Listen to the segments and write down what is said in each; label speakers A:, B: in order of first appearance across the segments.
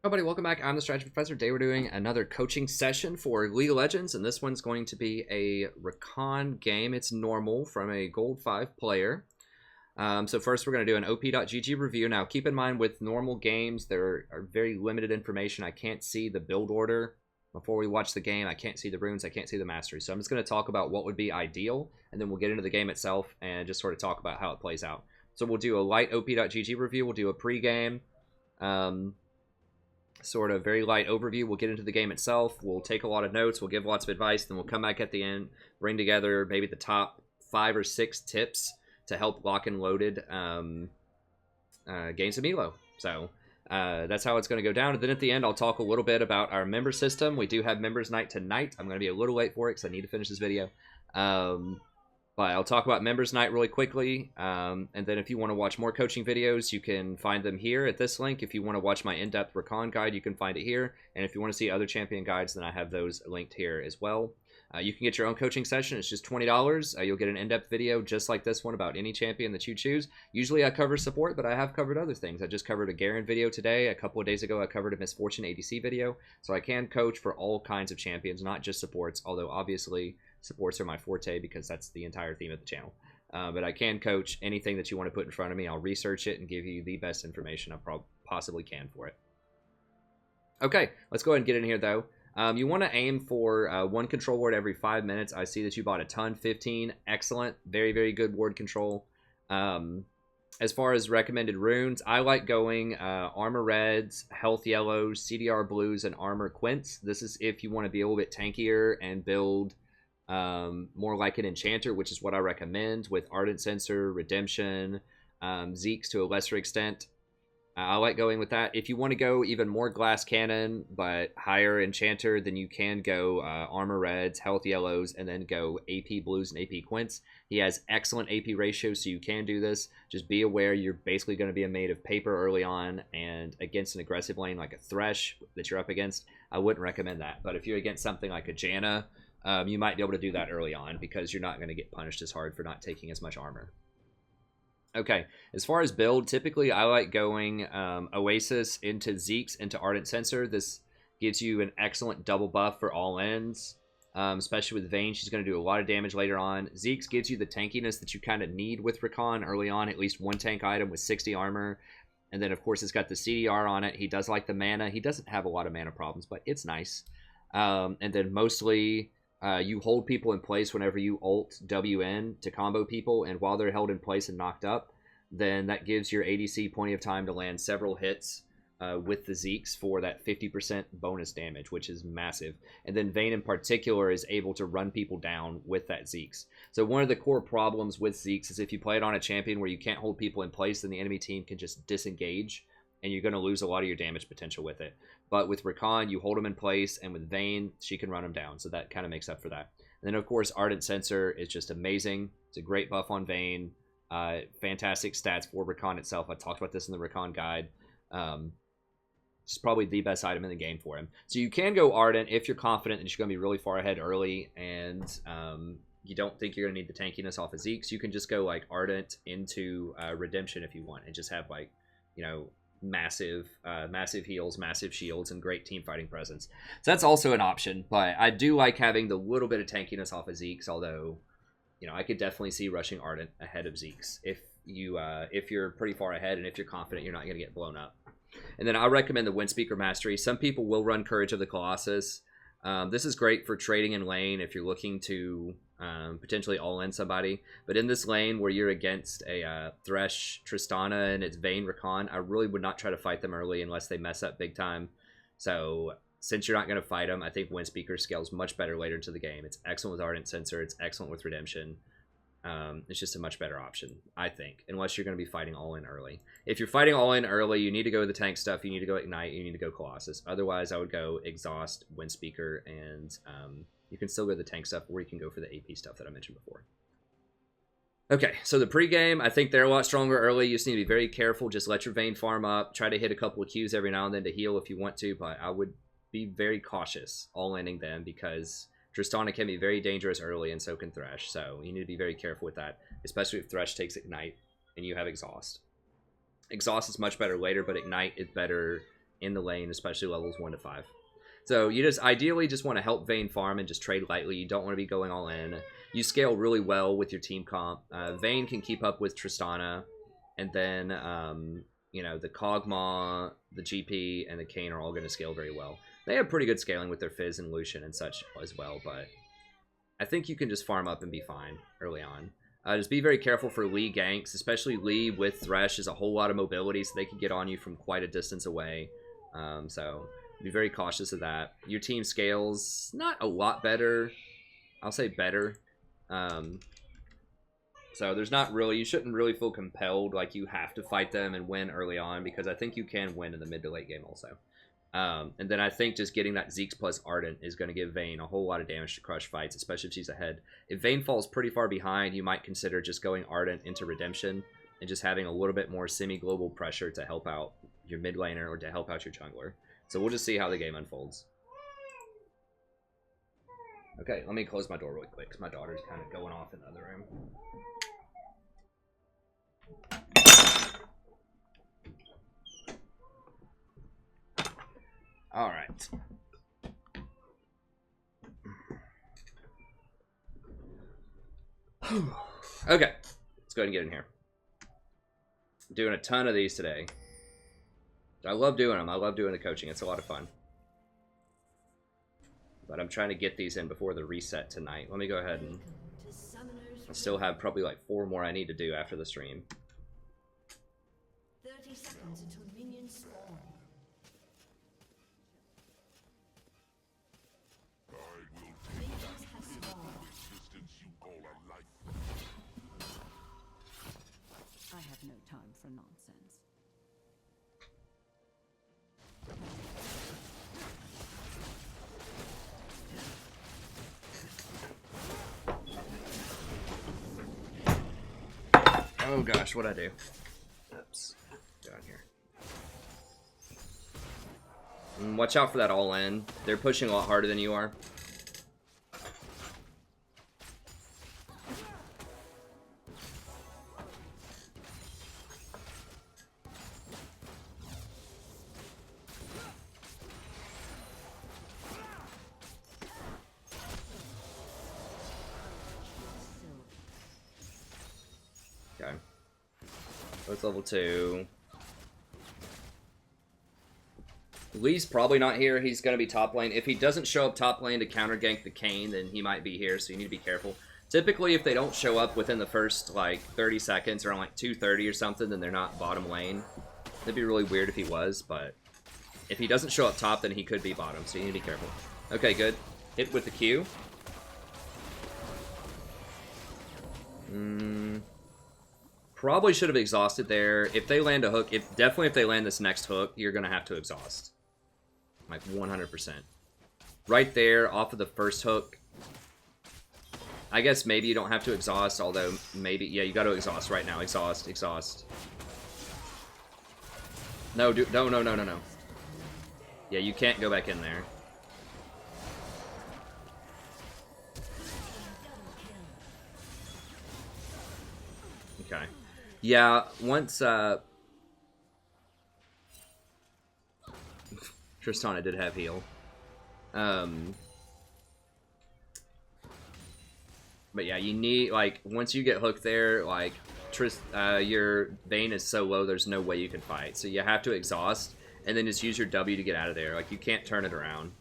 A: Hello, buddy. Welcome back. I'm the Strategy Professor. Today we're doing another coaching session for League of Legends, and this one's going to be a Rakan game. It's normal from a Gold 5 player. So first we're going to do an op.gg review. Now, keep in mind with normal games, there are very limited information. I can't see the build order before we watch the game. I can't see the runes. I can't see the mastery. So I'm just going to talk about what would be ideal, and then we'll get into the game itself and just sort of talk about how it plays out. So we'll do a light op.gg review. We'll do a pregame. Sort of very light overview. We'll get into the game itself. We'll take a lot of notes. We'll give lots of advice. Then we'll come back at the end, bring together maybe the top 5 or 6 tips to help lock and loaded games of Milo. So that's how it's going to go down. And then at the end, I'll talk a little bit about our member system. We do have members night tonight. I'm going to be a little late for it because I need to finish this video. But I'll talk about members night really quickly, and then if you want to watch more coaching videos, you can find them here at this link. If you want to watch my in-depth Rakan guide, you can find it here, and if you want to see other champion guides, then I have those linked here as well. You can get your own coaching session. It's just $20. You'll get an in-depth video just like this one about any champion that you choose. Usually I cover support, but I have covered other things. I just covered a Garen video today. A couple of days ago, I covered a Misfortune ADC video. So I can coach for all kinds of champions, not just supports, although obviously supports are my forte because that's the entire theme of the channel. But I can coach anything that you want to put in front of me. I'll research it and give you the best information I possibly can for it. Okay, let's go ahead and get in here though. You want to aim for 1 control ward every 5 minutes. I see that you bought a ton, 15. Excellent. Very, very good ward control. As far as recommended runes, I like going Armor Reds, Health Yellows, CDR Blues, and Armor Quints. This is if you want to be a little bit tankier and build more like an Enchanter, which is what I recommend with Ardent Censer, Redemption, Zeke's to a lesser extent. I like going with that. If you want to go even more Glass Cannon, but higher Enchanter, then you can go Armor Reds, Health Yellows, and then go AP Blues and AP Quints. He has excellent AP ratios, so you can do this. Just be aware you're basically going to be a made of paper early on, and against an aggressive lane like a Thresh that you're up against, I wouldn't recommend that. But if you're against something like a Janna, you might be able to do that early on because you're not going to get punished as hard for not taking as much armor. Okay, as far as build, typically I like going Oasis into Zeke's into Ardent Censer. This gives you an excellent double buff for all ends, especially with Vayne. She's going to do a lot of damage later on. Zeke's gives you the tankiness that you kind of need with Rakan early on, at least 1 tank item with 60 armor. And then, of course, it's got the CDR on it. He does like the mana. He doesn't have a lot of mana problems, but it's nice. And then mostly you hold people in place whenever you ult WN to combo people, and while they're held in place and knocked up, then that gives your ADC plenty of time to land several hits with the Zeke's for that 50% bonus damage, which is massive. And then Vayne in particular is able to run people down with that Zeke's. So one of the core problems with Zeke's is if you play it on a champion where you can't hold people in place, then the enemy team can just disengage, and you're going to lose a lot of your damage potential with it. But with Rakan, you hold them in place, and with Vayne, she can run them down, so that kind of makes up for that. And then, of course, Ardent Censer is just amazing. It's a great buff on Vayne. Fantastic stats for Rakan itself. I talked about this in the Rakan guide. It's probably the best item in the game for him. So you can go Ardent if you're confident that you're going to be really far ahead early, and you don't think you're going to need the tankiness off of Zeke's. You can just go, like, Ardent into Redemption if you want, and just have, like, you know, massive heals, massive shields, and great team fighting presence. So that's also an option, but I do like having the little bit of tankiness off of Zeke's, although, you know, I could definitely see rushing Ardent ahead of Zeke's if you're pretty far ahead and if you're confident you're not going to get blown up. And then I recommend the Windspeaker Mastery. Some people will run Courage of the Colossus. This is great for trading in lane if you're looking to potentially all-in somebody. But in this lane where you're against a Thresh Tristana and it's Vayne Rakan, I really would not try to fight them early unless they mess up big time. So since you're not going to fight them, I think Windspeaker scales much better later into the game. It's excellent with Ardent Censer. It's excellent with Redemption. It's just a much better option, I think, unless you're going to be fighting all-in early. If you're fighting all-in early, you need to go with the tank stuff. You need to go Ignite. You need to go Colossus. Otherwise, I would go Exhaust, Windspeaker, and you can still go the tank stuff, or you can go for the AP stuff that I mentioned before. Okay, so the pregame, I think they're a lot stronger early. You just need to be very careful. Just let your Vayne farm up. Try to hit a couple of Qs every now and then to heal if you want to, but I would be very cautious all-inning them because Tristana can be very dangerous early, and so can Thresh. So you need to be very careful with that, especially if Thresh takes Ignite and you have Exhaust. Exhaust is much better later, but Ignite is better in the lane, especially levels 1 to 5. So you just ideally just want to help Vayne farm and just trade lightly. You don't want to be going all in. You scale really well with your team comp. Vayne can keep up with Tristana, and then you know, the Kog'Maw, the GP, and the Kayn are all going to scale very well. They have pretty good scaling with their Fizz and Lucian and such as well, but I think you can just farm up and be fine early on. Just be very careful for Lee ganks, especially Lee with Thresh is a whole lot of mobility, so they can get on you from quite a distance away. So be very cautious of that. Your team scales not a lot better. I'll say better. So there's not really, you shouldn't really feel compelled like you have to fight them and win early on, because I think you can win in the mid to late game also. And then I think just getting that Zeke's plus Ardent is going to give Vayne a whole lot of damage to crush fights, especially if she's ahead. If Vayne falls pretty far behind, you might consider just going Ardent into Redemption and just having a little bit more semi-global pressure to help out your mid laner or to help out your jungler. So we'll just see how the game unfolds. Okay, let me close my door really quick because my daughter's kind of going off in the other room. All right. Okay, let's go ahead and get in here. I'm doing a ton of these today. I love doing them. I love doing the coaching. It's a lot of fun. But I'm trying to get these in before the reset tonight. Let me go ahead and... I still have probably like 4 more I need to do after the stream.
B: 30 seconds until minions spawn. Minions have spawned. I have no time for nonsense.
A: Oh gosh, what'd I do? Oops. Down here. Watch out for that all-in. They're pushing a lot harder than you are. Okay. That's level 2. Lee's probably not here. He's going to be top lane. If he doesn't show up top lane to counter gank the Kayn, then he might be here, so you need to be careful. Typically, if they don't show up within the first, like, 30 seconds or on, like, 2:30 or something, then they're not bottom lane. It'd be really weird if he was, but if he doesn't show up top, then he could be bottom, so you need to be careful. Okay, good. Hit with the Q. Probably should have exhausted there. If they land a hook, definitely if they land this next hook, you're going to have to exhaust. Like 100%. Right there, off of the first hook. I guess maybe you don't have to exhaust, although maybe, yeah, you got to exhaust right now. Exhaust, exhaust. No, no. Yeah, you can't go back in there. Okay. Yeah, once, Tristana did have heal. But yeah, you need, like, once you get hooked there, like, your Vayne is so low, there's no way you can fight. So you have to exhaust, and then just use your W to get out of there. Like, you can't turn it around.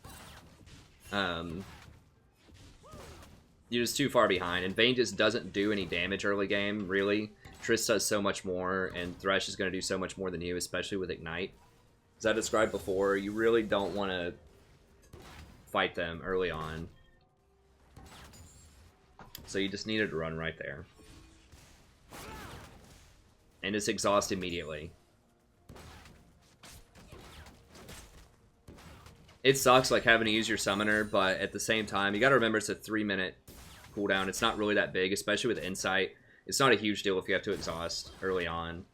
A: You're just too far behind, and Vayne just doesn't do any damage early game, really. Triss does so much more, and Thresh is going to do so much more than you, especially with Ignite. As I described before, you really don't want to fight them early on. So you just needed to run right there. And just exhaust immediately. It sucks, like, having to use your summoner, but at the same time, you got to remember it's a 3-minute cooldown. It's not really that big, especially with Insight. It's not a huge deal if you have to exhaust early on.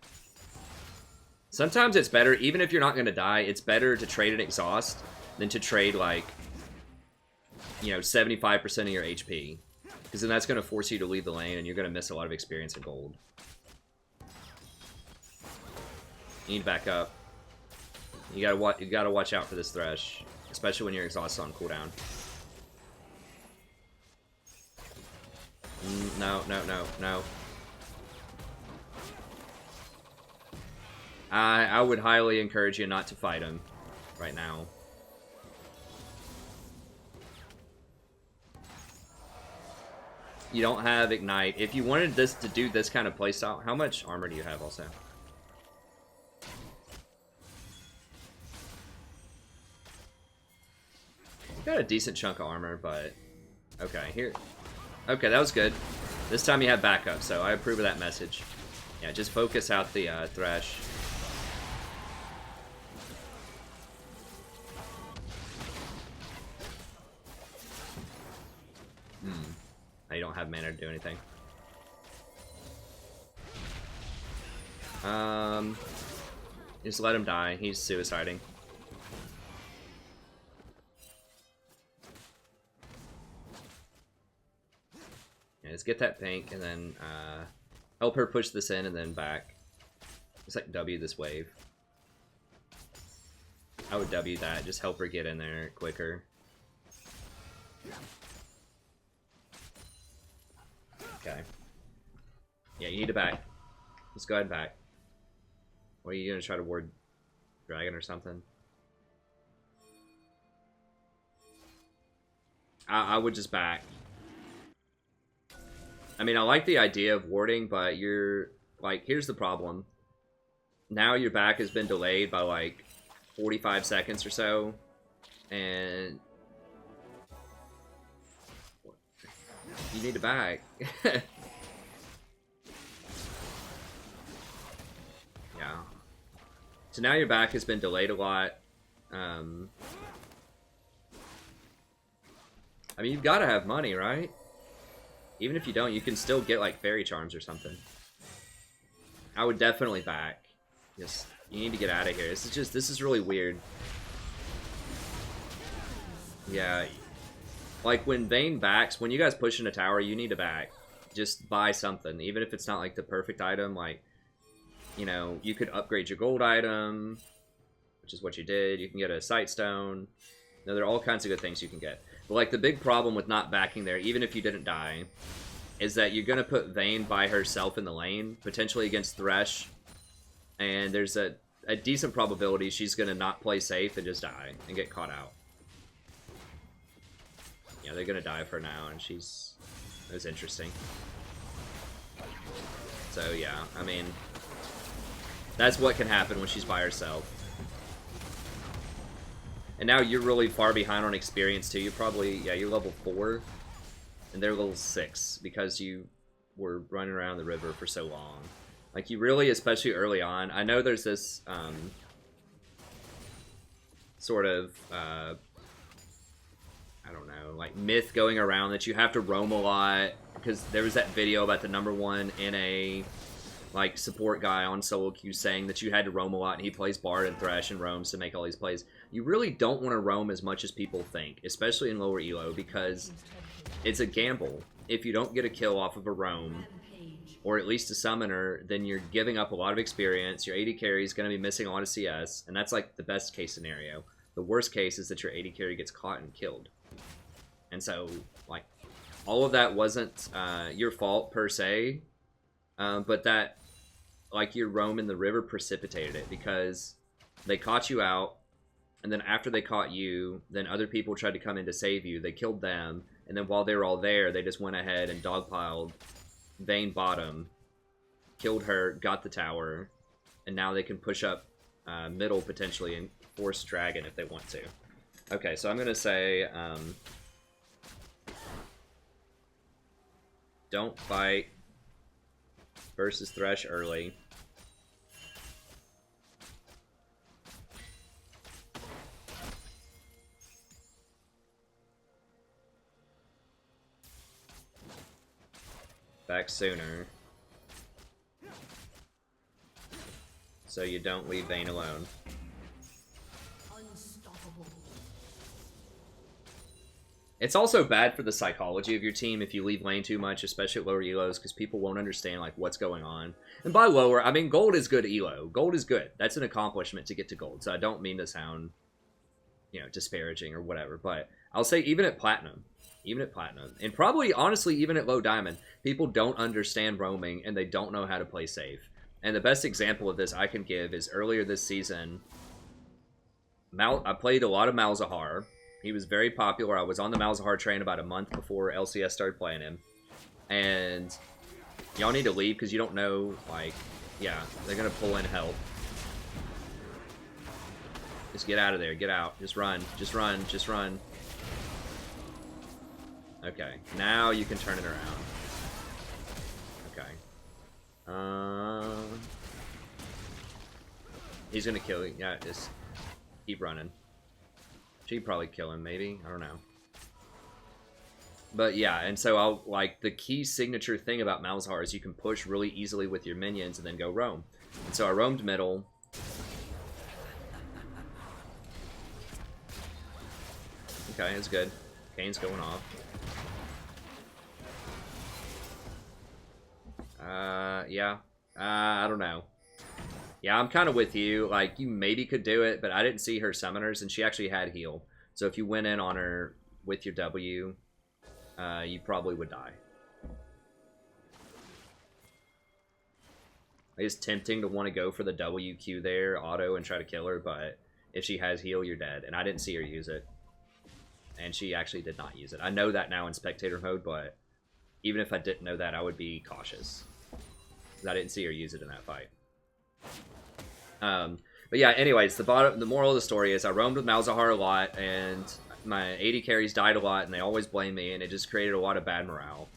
A: Sometimes it's better, even if you're not going to die, it's better to trade an exhaust than to trade, like, you know, 75% of your HP. Because then that's going to force you to leave the lane, and you're going to miss a lot of experience and gold. You need to back up. You gotta watch out for this Thresh, especially when you're exhausted on cooldown. No, no, no, no. I would highly encourage you not to fight him right now. You don't have Ignite. If you wanted this to do this kind of playstyle, how much armor do you have also? You got a decent chunk of armor, but... Okay, here. Okay, that was good. This time you have backup, so I approve of that message. Yeah, just focus out the Thresh. Now you don't have mana to do anything. Just let him die. He's suiciding. Yeah, just get that pink and then help her push this in and then back. Just like W this wave. I would W that. Just help her get in there quicker. Okay. Yeah, you need to back. Let's go ahead and back. What are you gonna try to ward dragon or something? I would just back. I mean, I like the idea of warding, but you're like, here's the problem. Now your back has been delayed by like 45 seconds or so, and you need to back. Yeah. So now your back has been delayed a lot. I mean, you've got to have money, right? Even if you don't, you can still get like fairy charms or something. I would definitely back. Just, you need to get out of here. This is really weird. Yeah. Like when Vayne backs, when you guys push in a tower, you need to back. Just buy something, even if it's not like the perfect item. Like, you know, you could upgrade your gold item, which is what you did. You can get a sight stone. No, there are all kinds of good things you can get. But like the big problem with not backing there, even if you didn't die, is that you're gonna put Vayne by herself in the lane, potentially against Thresh, and there's a decent probability she's gonna not play safe and just die and get caught out. Yeah, they're gonna die for now, and she's... It was interesting. So yeah, I mean, that's what can happen when she's by herself. And now you're really far behind on experience too. You're probably, yeah, you're level 4, and they're level 6 because you were running around the river for so long. Like, you really, especially early on, I know there's this sort of I don't know, like myth going around that you have to roam a lot, because there was that video about the #1 NA like support guy on solo queue saying that you had to roam a lot, and he plays Bard and Thresh and roams to make all these plays. You really don't want to roam as much as people think, especially in lower elo, because it's a gamble. If you don't get a kill off of a roam, or at least a summoner, then you're giving up a lot of experience. Your AD carry is going to be missing a lot of CS, and that's like the best case scenario. The worst case is that your AD carry gets caught and killed. And so, like, all of that wasn't your fault per se, but that, like, your roam in the river precipitated it, because they caught you out, and then after they caught you, then other people tried to come in to save you. They killed them, and then while they were all there, they just went ahead and dogpiled Vayne bottom, killed her, got the tower, and now they can push up middle potentially and force dragon if they want to. Okay, so I'm going to say... don't fight versus Thresh early. Back sooner. So you don't leave Vayne alone. It's also bad for the psychology of your team if you leave lane too much, especially at lower elos, because people won't understand like what's going on. And by lower, I mean gold is good elo. Gold is good. That's an accomplishment to get to gold. So I don't mean to sound, you know, disparaging or whatever, but I'll say even at platinum, and probably honestly even at low diamond, people don't understand roaming and they don't know how to play safe. And the best example of this I can give is earlier this season, I played a lot of Malzahar. He was very popular. I was on the Malzahar train about a month before LCS started playing him. And y'all need to leave because you don't know, like, yeah, they're going to pull in help. Just get out of there. Get out. Just run. Just run. Just run. Okay. Now you can turn it around. Okay. He's going to kill you. Yeah, just keep running. She'd probably kill him, maybe. I don't know. But yeah, and so I'll like the key signature thing about Malzahar is you can push really easily with your minions and then go roam. And so I roamed middle. Okay, it's good. Kane's going off. Yeah. I don't know. Yeah, I'm kind of with you. Like, you maybe could do it, but I didn't see her summoners, and she actually had heal. So if you went in on her with your W, you probably would die. It's tempting to want to go for the WQ there, auto, and try to kill her, but if she has heal, you're dead. And I didn't see her use it. And she actually did not use it. I know that now in spectator mode, but even if I didn't know that, I would be cautious. Because I didn't see her use it in that fight. But yeah, anyways, the moral of the story is I roamed with Malzahar a lot, and my AD carries died a lot, and they always blame me, and it just created a lot of bad morale.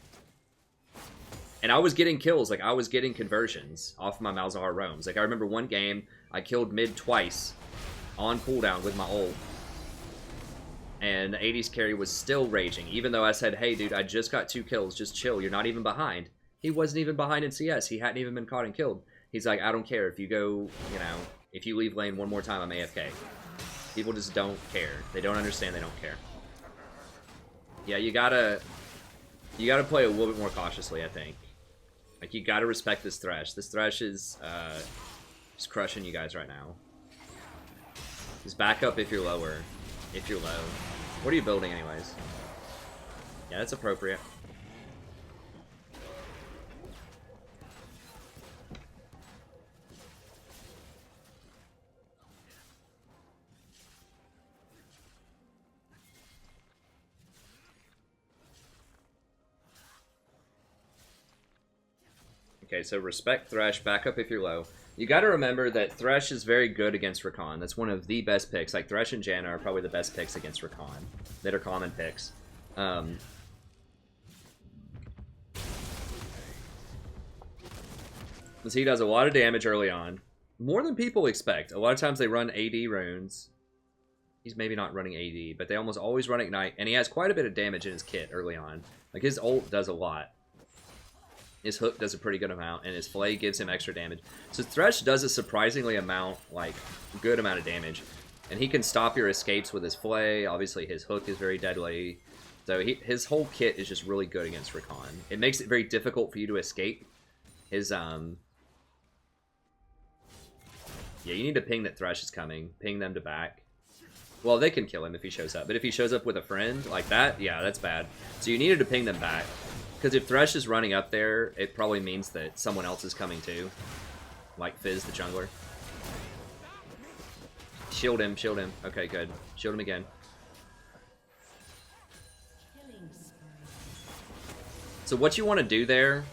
A: And I was getting kills, like I was getting conversions off of my Malzahar roams. Like I remember one game, I killed mid twice on cooldown with my ult. And the 80s carry was still raging, even though I said, hey dude, I just got 2 kills, just chill, you're not even behind. He wasn't even behind in CS, he hadn't even been caught and killed. He's like, I don't care, if you go, you know, if you leave lane one more time, I'm AFK. People just don't care. They don't understand, they don't care. Yeah, you gotta play a little bit more cautiously, I think. Like, you gotta respect this Thresh. This Thresh is, just crushing you guys right now. Just back up if you're lower. If you're low. What are you building anyways? Yeah, that's appropriate. Okay, so respect Thresh, back up if you're low. You got to remember that Thresh is very good against Rakan. That's one of the best picks. Like, Thresh and Janna are probably the best picks against Rakan that are common picks. Because he does a lot of damage early on. More than people expect. A lot of times they run AD runes. He's maybe not running AD, but they almost always run Ignite. And he has quite a bit of damage in his kit early on. Like, his ult does a lot. His hook does a pretty good amount, and his flay gives him extra damage. So Thresh does a surprisingly good amount of damage. And he can stop your escapes with his flay. Obviously, his hook is very deadly. So his whole kit is just really good against Rakan. It makes it very difficult for you to escape. His, yeah, you need to ping that Thresh is coming. Ping them to back. Well, they can kill him if he shows up. But if he shows up with a friend like that, yeah, that's bad. So you needed to ping them back. Because if Thresh is running up there, it probably means that someone else is coming too. Like Fizz, the jungler. Shield him, shield him. Okay, good. Shield him again. So what you want to do there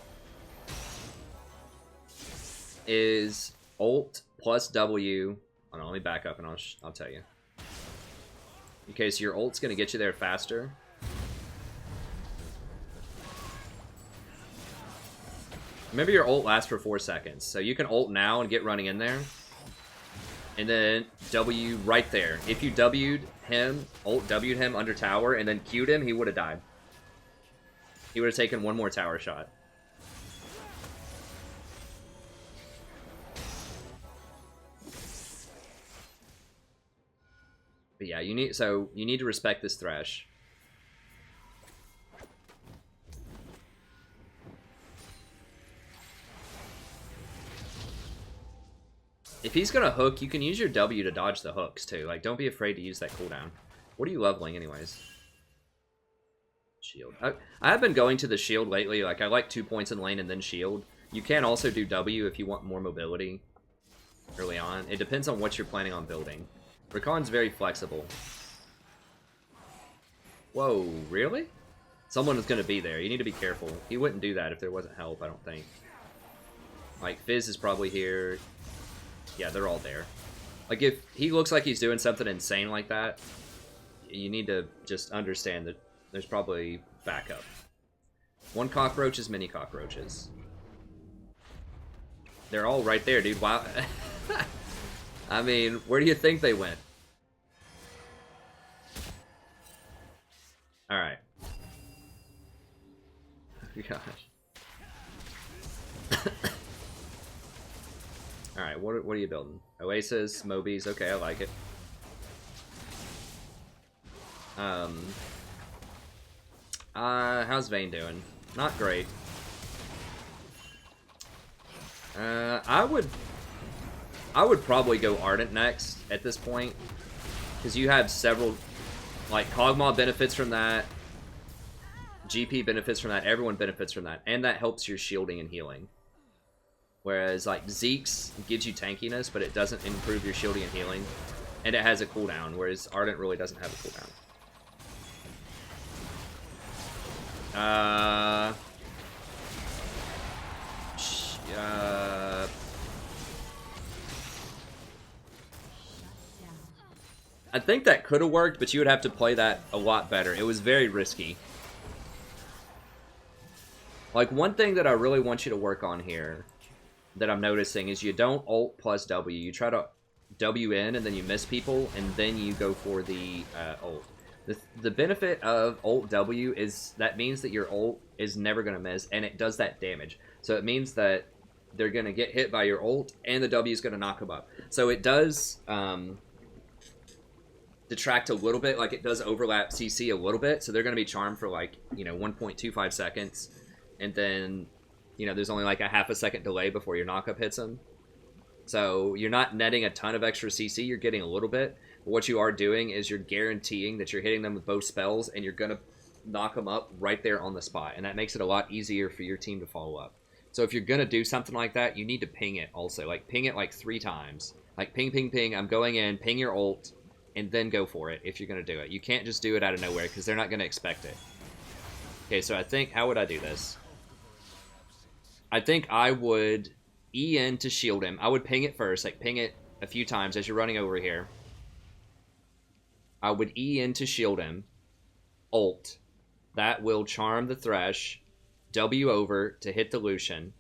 A: is ult plus W. Hold on, let me back up and I'll tell you. Okay, so your ult's going to get you there faster. Remember your ult lasts for 4 seconds. So you can ult now and get running in there. And then W right there. If you W'd him, ult W'd him under tower, and then Q'd him, he would have died. He would have taken one more tower shot. But yeah, you need to respect this Thresh. If he's gonna hook, you can use your W to dodge the hooks too. Like, don't be afraid to use that cooldown. What are you leveling anyways? Shield. I have been going to the shield lately. Like, I like 2 points in lane and then shield. You can also do W if you want more mobility early on. It depends on what you're planning on building. Rakan's very flexible. Whoa, really? Someone is going to be there. You need to be careful. He wouldn't do that if there wasn't help, I don't think. Like, Fizz is probably here. Yeah, they're all there. Like, if he looks like he's doing something insane like that, you need to just understand that there's probably backup. One cockroach is many cockroaches. They're all right there, dude. Wow. I mean, where do you think they went? Alright. Oh, gosh. Alright, what are you building? Oasis, Mobies, okay, I like it. How's Vayne doing? Not great. I would probably go Ardent next at this point, because you have several, like, Kog'Maw benefits from that, GP benefits from that, everyone benefits from that, and that helps your shielding and healing. Whereas, like, Zeke's gives you tankiness, but it doesn't improve your shielding and healing, and it has a cooldown, whereas Ardent really doesn't have a cooldown. I think that could have worked, but you would have to play that a lot better. It was very risky. Like, one thing that I really want you to work on here that I'm noticing is you don't ult plus W. You try to W in, and then you miss people, and then you go for the ult. The benefit of ult W is that means that your ult is never going to miss, and it does that damage. So it means that they're going to get hit by your ult, and the W is going to knock them up. So it does detract a little bit, like it does overlap CC a little bit, so they're going to be charmed for, like, you know, 1.25 seconds, and then, you know, there's only like a half a second delay before your knockup hits them. So you're not netting a ton of extra CC, you're getting a little bit. But what you are doing is you're guaranteeing that you're hitting them with both spells, and you're going to knock them up right there on the spot, and that makes it a lot easier for your team to follow up. So if you're going to do something like that, you need to ping it also. Like, ping it like 3 times. Like, ping, ping, ping, I'm going in, ping your ult, and then go for it if you're going to do it. You can't just do it out of nowhere, because they're not going to expect it. Okay, so I think, how would I do this? I think I would E in to shield him. I would ping it first, like ping it a few times as you're running over here. I would E in to shield him. Ult. That will charm the Thresh. W over to hit the Lucian.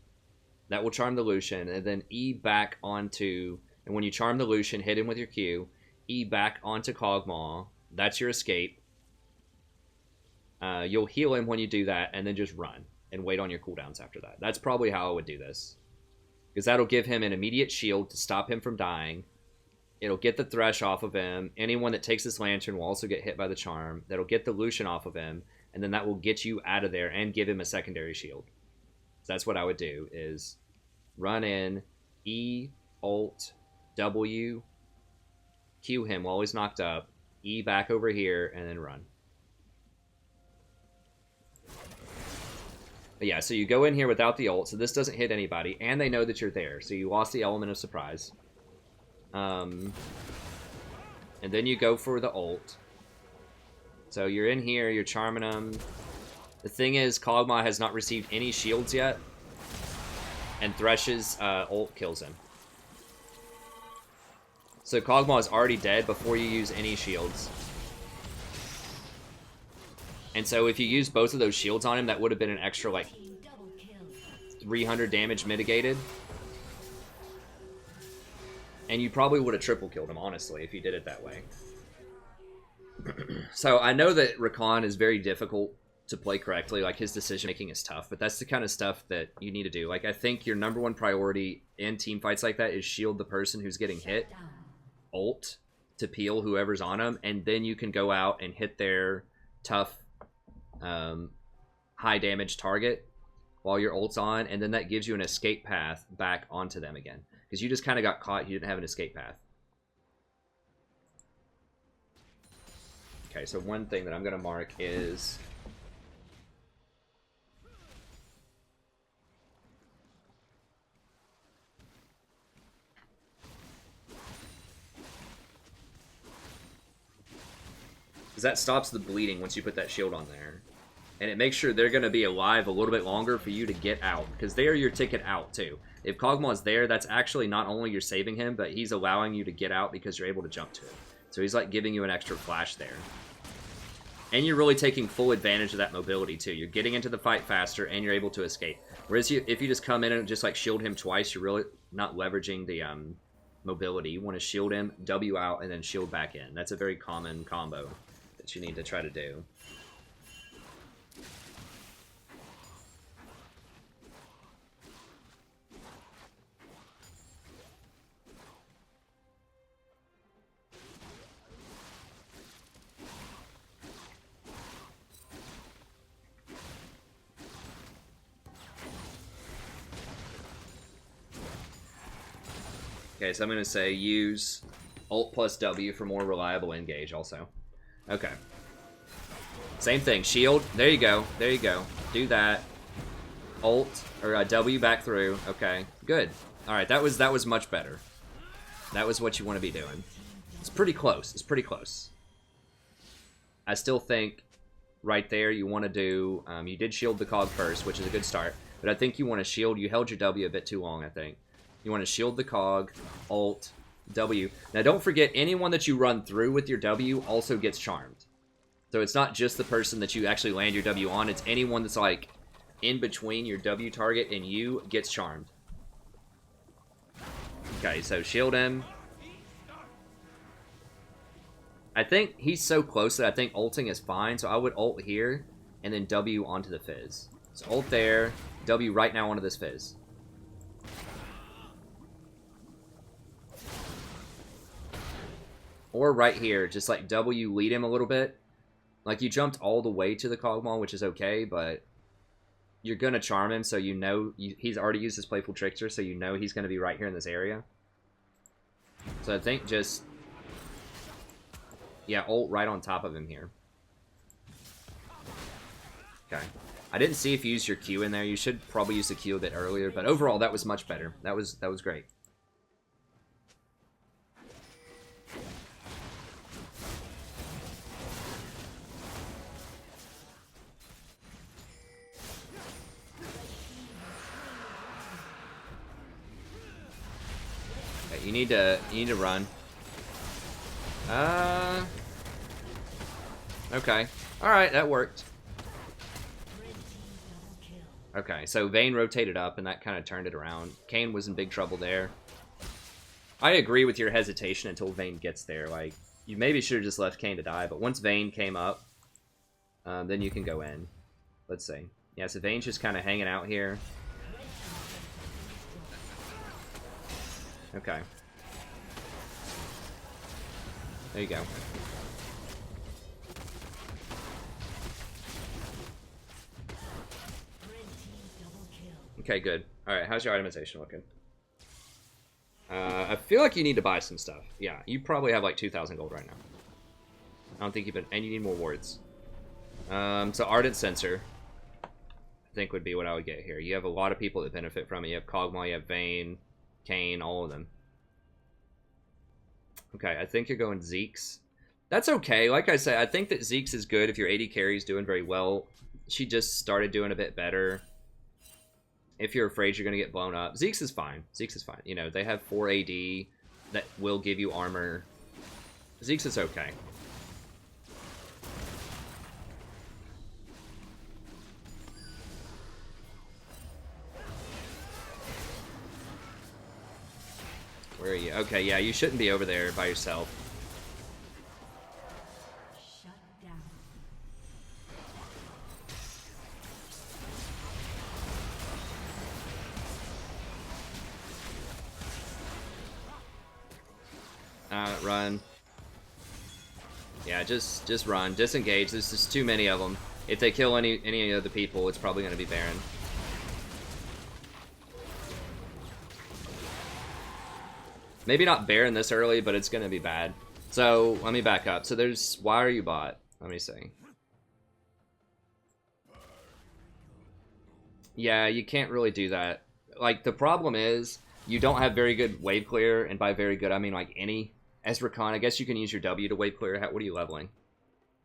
A: That will charm the Lucian. And then E back onto... And when you charm the Lucian, hit him with your Q. E back onto Kog'Maw. That's your escape. You'll heal him when you do that, and then just run. And wait on your cooldowns after that. That's probably how I would do this. Because that'll give him an immediate shield to stop him from dying. It'll get the Thresh off of him. Anyone that takes this Lantern will also get hit by the Charm. That'll get the Lucian off of him. And then that will get you out of there and give him a secondary shield. So that's what I would do, is run in, E, ult, W, Q him while he's knocked up, E back over here, and then run. But yeah, so you go in here without the ult, so this doesn't hit anybody, and they know that you're there, so you lost the element of surprise. And then you go for the ult. So you're in here, you're charming them. The thing is, Kog'Maw has not received any shields yet, and Thresh's ult kills him. So Kog'Maw is already dead before you use any shields. And so if you use both of those shields on him, that would have been an extra, like, 300 damage mitigated. And you probably would have triple killed him, honestly, if you did it that way. So I know that Rakan is very difficult to play correctly. Like, his decision making is tough, but that's the kind of stuff that you need to do. Like, I think your #1 priority in team fights like that is shield the person who's getting hit, ult to peel whoever's on them, and then you can go out and hit their tough high damage target while your ult's on, and then that gives you an escape path back onto them again. because you just kind of got caught. You didn't have an escape path. Okay, so one thing that I'm going to mark is... because that stops the bleeding once you put that shield on there. And it makes sure they're going to be alive a little bit longer for you to get out, because they're your ticket out too. If Kog'Maw's there, that's actually not only you're saving him, but he's allowing you to get out because you're able to jump to him. So he's like giving you an extra flash there. And you're really taking full advantage of that mobility too. You're getting into the fight faster and you're able to escape. Whereas if you just come in and just like shield him twice, you're really not leveraging the mobility. You want to shield him, W out, and then shield back in. That's a very common combo that you need to try to do. Okay, so I'm going to say use Alt plus W for more reliable engage also. Okay. Same thing. Shield. There you go. There you go. Do that. Alt, or W back through. Okay. Good. Alright, that was much better. That was what you want to be doing. It's pretty close. It's pretty close. I still think right there you want to do... you did shield the cog first, which is a good start. But I think you want to shield... You held your W a bit too long, I think. You want to shield the cog, Alt, W. Now don't forget, anyone that you run through with your W also gets charmed. So it's not just the person that you actually land your W on, it's anyone that's like in between your W target and you gets charmed. Okay, so shield him. I think he's so close that I think ulting is fine, so I would ult here and then W onto the Fizz. So ult there, W right now onto this Fizz. Or right here, just like W, lead him a little bit. Like you jumped all the way to the Kog'Maw, which is okay, but you're going to charm him, so you know he's already used his Playful Trickster, so you know he's going to be right here in this area. So I think just... yeah, ult right on top of him here. Okay. I didn't see if you used your Q in there. You should probably use the Q a bit earlier, but overall that was much better. That was great. You need to run. Okay. Alright, that worked. Okay, so Vayne rotated up and that kind of turned it around. Kayn was in big trouble there. I agree with your hesitation until Vayne gets there. Like, you maybe should have just left Kayn to die, but once Vayne came up, then you can go in. Let's see. Yeah, so Vayne's just kind of hanging out here. Okay. There you go. Okay, good. Alright, how's your itemization looking? I feel like you need to buy some stuff. Yeah, you probably have like 2,000 gold right now. I don't think you've been... and you need more wards. So Ardent Sensor, I think would be what I would get here. You have a lot of people that benefit from it. You have Kog'Maw, you have Vayne, Kayn, all of them. Okay, I think you're going Zeke's. That's okay. Like I said, I think that Zeke's is good if your AD carry is doing very well. She just started doing a bit better. If you're afraid you're going to get blown up, Zeke's is fine. Zeke's is fine. You know, they have 4 AD that will give you armor. Zeke's is okay. Where are you? Okay, yeah, you shouldn't be over there by yourself.
B: Shut down.
A: Run. Yeah, just run. Disengage. There's just too many of them. If they kill any of the people, it's probably going to be Baron. Maybe not Baron this early, but it's gonna be bad. So let me back up. So there's, why are you bot? Let me see. Yeah, you can't really do that. Like, the problem is you don't have very good wave clear, and by very good I mean like any. As Rakan, I guess you can use your W to wave clear. What are you leveling?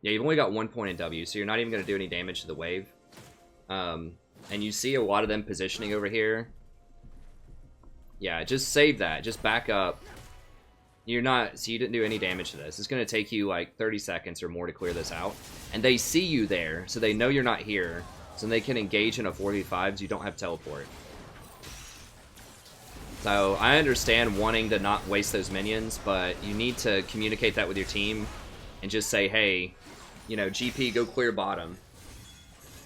A: Yeah, you've only got 1 point in W, so you're not even going to do any damage to the wave. And you see a lot of them positioning over here. Yeah, just save that. Just back up. You're not, so you didn't do any damage to this. It's going to take you like 30 seconds or more to clear this out. And they see you there, so they know you're not here. So they can engage in a 4v5s. You don't have teleport. So I understand wanting to not waste those minions, but you need to communicate that with your team and just say, hey, you know, GP, go clear bottom.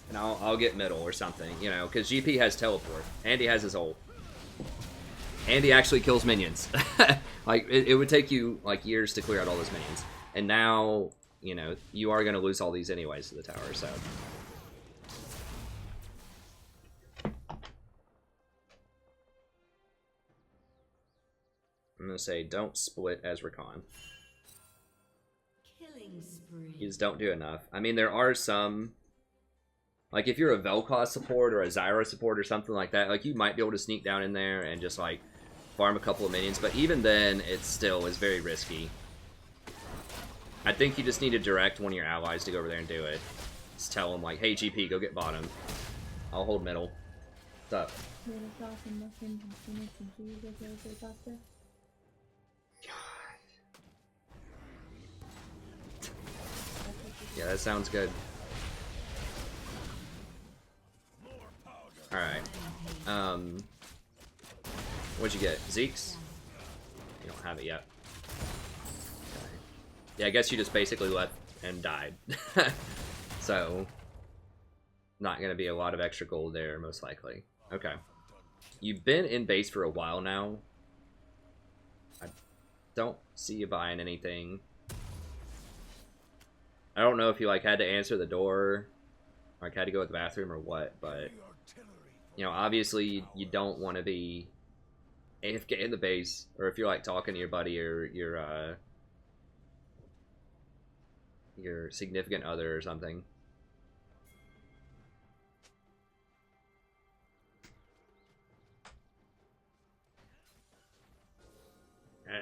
A: And I'll get middle or something, you know, because GP has teleport. And he has his ult. And he actually kills minions. Like, it would take you, like, years to clear out all those minions. And now, you know, you are going to lose all these anyways to the tower, so... I'm going to say don't split as Rakan.
B: Killing spree.
A: You just don't do enough. I mean, there are some... Like, if you're a Vel'Koz support or a Zyra support or something like that, like, you might be able to sneak down in there and just, like, farm a couple of minions. But even then, it still is very risky. I think you just need to direct one of your allies to go over there and do it. Just tell them, like, hey, GP, go get bottom. I'll hold middle. What's up? Yeah, that sounds good. Alright. What'd you get? Zeke's? You don't have it yet. Okay. Yeah, I guess you just basically left and died. So, not gonna be a lot of extra gold there, most likely. Okay. You've been in base for a while now. I don't see you buying anything. I don't know if you, like, had to answer the door, or, like, had to go to the bathroom or what, but, you know, obviously you don't want to be AFK in the base, or if you're, like, talking to your buddy or your significant other or something.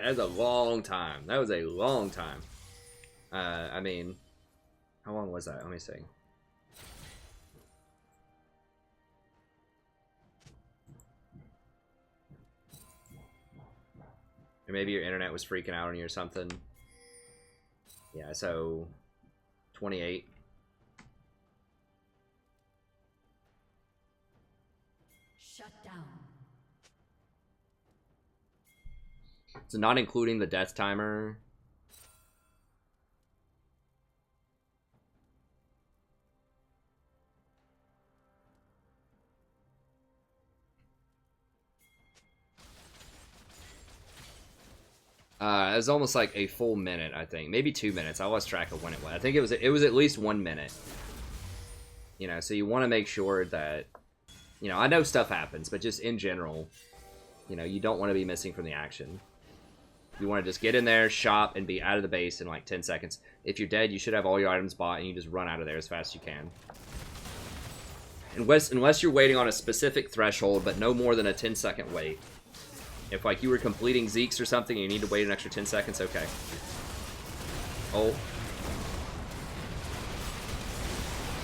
A: That's a long time. That was a long time. I mean... How long was that? Let me see. Or maybe your internet was freaking out on you or something. Yeah, so 28.
B: Shut down.
A: So not including the death timer. It was almost like a full minute, I think. Maybe 2 minutes. I lost track of when it was. I think it was at least 1 minute. You know, so you want to make sure that, you know, I know stuff happens, but just in general, you know, you don't want to be missing from the action. You want to just get in there, shop, and be out of the base in like 10 seconds. If you're dead, you should have all your items bought, and you just run out of there as fast as you can. Unless you're waiting on a specific threshold, but no more than a 10-second wait. If, like, you were completing Zeke's or something and you need to wait an extra 10 seconds, okay. Oh.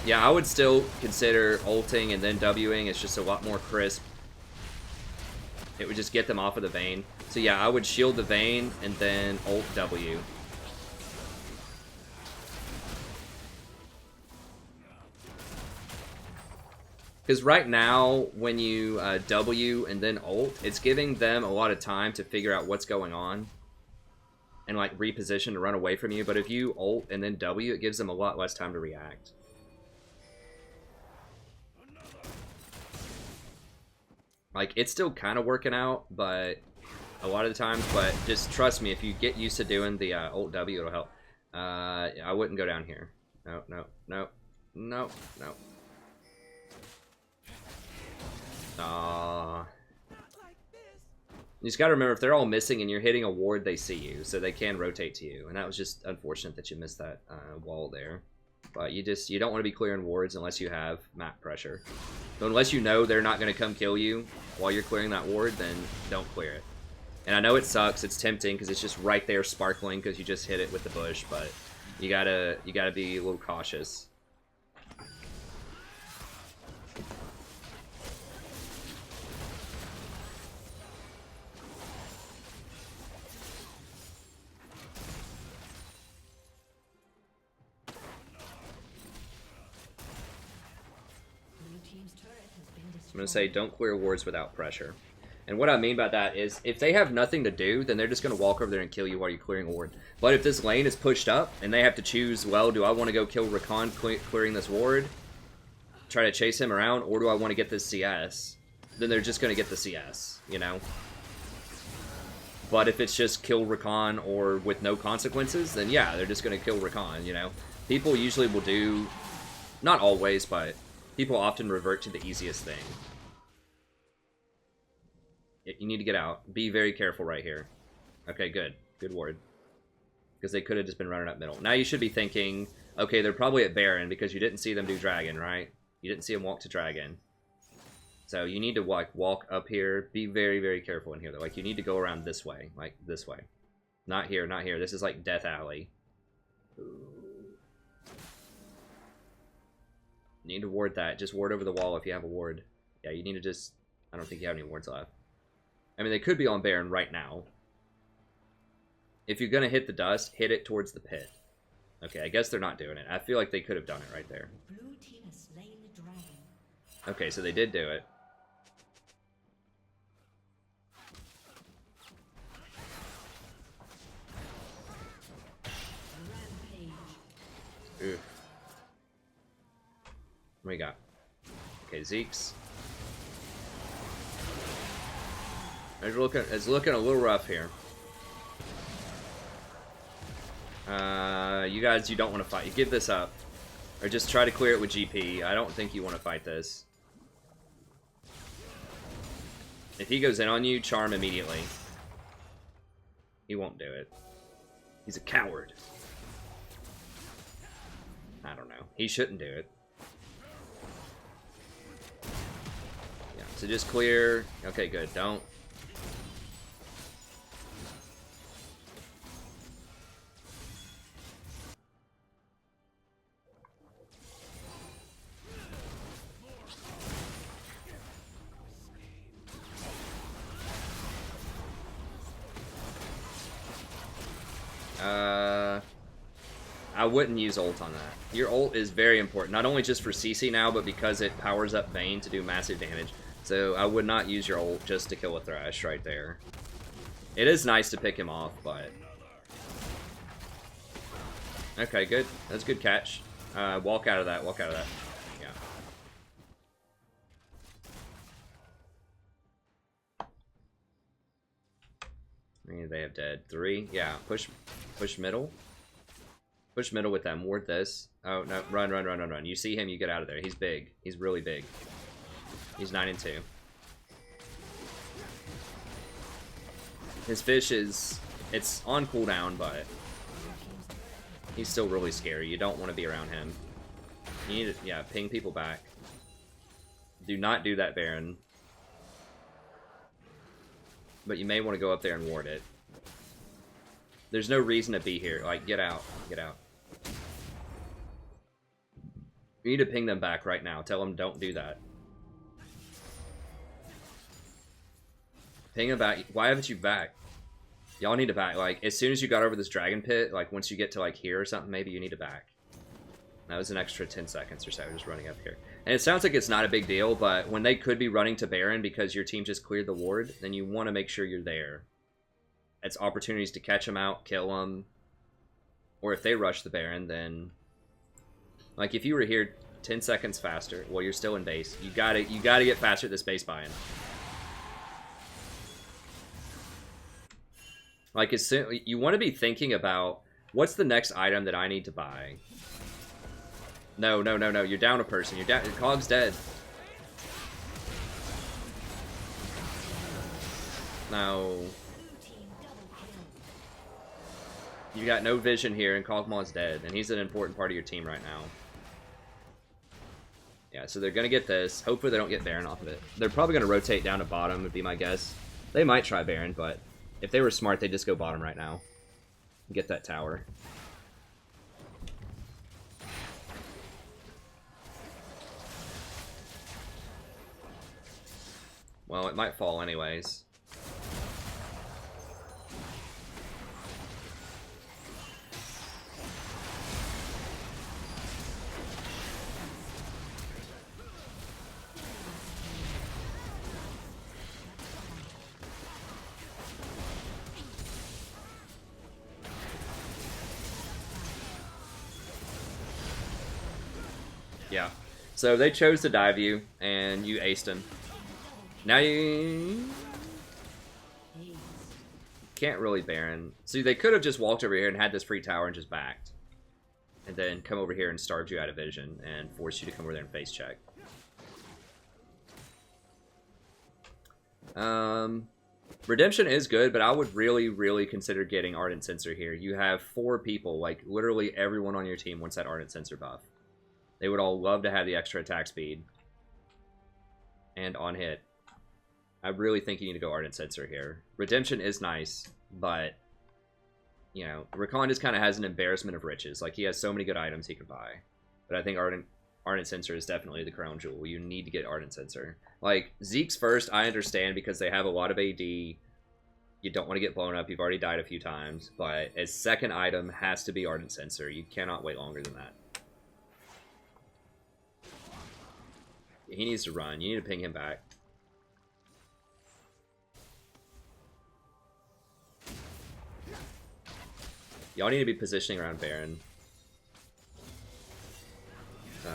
A: Yeah, I would still consider ulting and then Wing. It's just a lot more crisp. It would just get them off of the Vayne. So yeah, I would shield the Vayne and then ult W. Because right now, when you W and then ult, it's giving them a lot of time to figure out what's going on. And, like, reposition to run away from you. But if you ult and then W, it gives them a lot less time to react. Like, it's still kind of working out, but a lot of the times. But just trust me, if you get used to doing the ult W, it'll help. I wouldn't go down here. No, no, no, no, no. You just gotta remember, if they're all missing and you're hitting a ward, they see you, so they can rotate to you. And that was just unfortunate that you missed that wall there. But you don't want to be clearing wards unless you have map pressure. So unless you know they're not going to come kill you while you're clearing that ward, then don't clear it. And I know it sucks, it's tempting because it's just right there sparkling because you just hit it with the bush, but you gotta be a little cautious. I'm going to say don't clear wards without pressure. And what I mean by that is, if they have nothing to do, then they're just going to walk over there and kill you while you're clearing a ward. But if this lane is pushed up, and they have to choose, well, do I want to go kill Rakan clearing this ward, try to chase him around, or do I want to get this CS? Then they're just going to get the CS, you know? But if it's just kill Rakan or with no consequences, then yeah, they're just going to kill Rakan, you know? People usually will do, not always, but people often revert to the easiest thing. You need to get out. Be very careful right here. Okay, good. Good ward. Because they could have just been running up middle. Now you should be thinking, okay, they're probably at Baron because you didn't see them do Dragon, right? You didn't see them walk to Dragon. So you need to like walk up here. Be very, very careful in here. Though. Like you need to go around this way. Like this way. Not here, not here. This is like Death Alley. You need to ward that. Just ward over the wall if you have a ward. Yeah, you need to just... I don't think you have any wards left. I mean, they could be on Baron right now. If you're going to hit the dust, hit it towards the pit. Okay, I guess they're not doing it. I feel like they could have done it right there.
B: Blue team has slain the dragon.
A: Okay, so they did do it.
B: Rampage.
A: Oof. What we got? Okay, Zeke's. It's looking a little rough here. You guys, you don't want to fight. You give this up. Or just try to clear it with GP. I don't think you want to fight this. If he goes in on you, charm immediately. He won't do it. He's a coward. I don't know. He shouldn't do it. Yeah, so just clear. Okay, good. Don't. I wouldn't use ult on that. Your ult is very important, not only just for CC now, but because it powers up Vayne to do massive damage. So I would not use your ult just to kill a Thresh right there. It is nice to pick him off, but... Okay, good. That's a good catch. Walk out of that, walk out of that. How many do they have dead? 3? Yeah, push middle. Push middle with them. Ward this. Oh, no. Run, run, run, run, run. You see him, you get out of there. He's big. He's really big. He's 9 and 2. His fish is... It's on cooldown, but... He's still really scary. You don't want to be around him. You need to, yeah, ping people back. Do not do that, Baron. But you may want to go up there and ward it. There's no reason to be here. Like, get out. Get out. You need to ping them back right now. Tell them don't do that. Ping them back. Why haven't you back? Y'all need to back. Like, as soon as you got over this dragon pit, like, once you get to, like, here or something, maybe you need to back. That was an extra 10 seconds or so, just running up here. And it sounds like it's not a big deal, but when they could be running to Baron because your team just cleared the ward, then you want to make sure you're there. It's opportunities to catch them out, kill them. Or if they rush the Baron, then... Like, if you were here 10 seconds faster, well, you're still in base. You gotta get faster at this base buy-in. Like, as soon, you want to be thinking about, what's the next item that I need to buy? No, no, no, no. You're down a person. You're down. Cog's dead. Now,
B: Blue team double kill.
A: you got no vision here, and Kog'Maw's dead, and he's an important part of your team right now. Yeah, so they're gonna get this. Hopefully they don't get Baron off of it. They're probably gonna rotate down to bottom, would be my guess. They might try Baron, but if they were smart, they'd just go bottom right now. And get that tower. Well, it might fall anyways. Yeah. So they chose to dive you, and you aced him. Now you can't really Baron. See, they could have just walked over here and had this free tower and just backed. And then come over here and starved you out of vision and forced you to come over there and face check. Redemption is good, but I would really, really consider getting Ardent Sensor here. You have 4 people, like literally everyone on your team wants that Ardent Sensor buff. They would all love to have the extra attack speed. And on hit. I really think you need to go Ardent Sensor here. Redemption is nice, but, you know, Rakan just kind of has an embarrassment of riches. Like, he has so many good items he could buy. But I think Ardent Sensor is definitely the crown jewel. You need to get Ardent Sensor. Like, Zeke's first, I understand, because they have a lot of AD. You don't want to get blown up. You've already died a few times. But his second item has to be Ardent Sensor. You cannot wait longer than that. He needs to run. You need to ping him back. Y'all need to be positioning around Baron. So.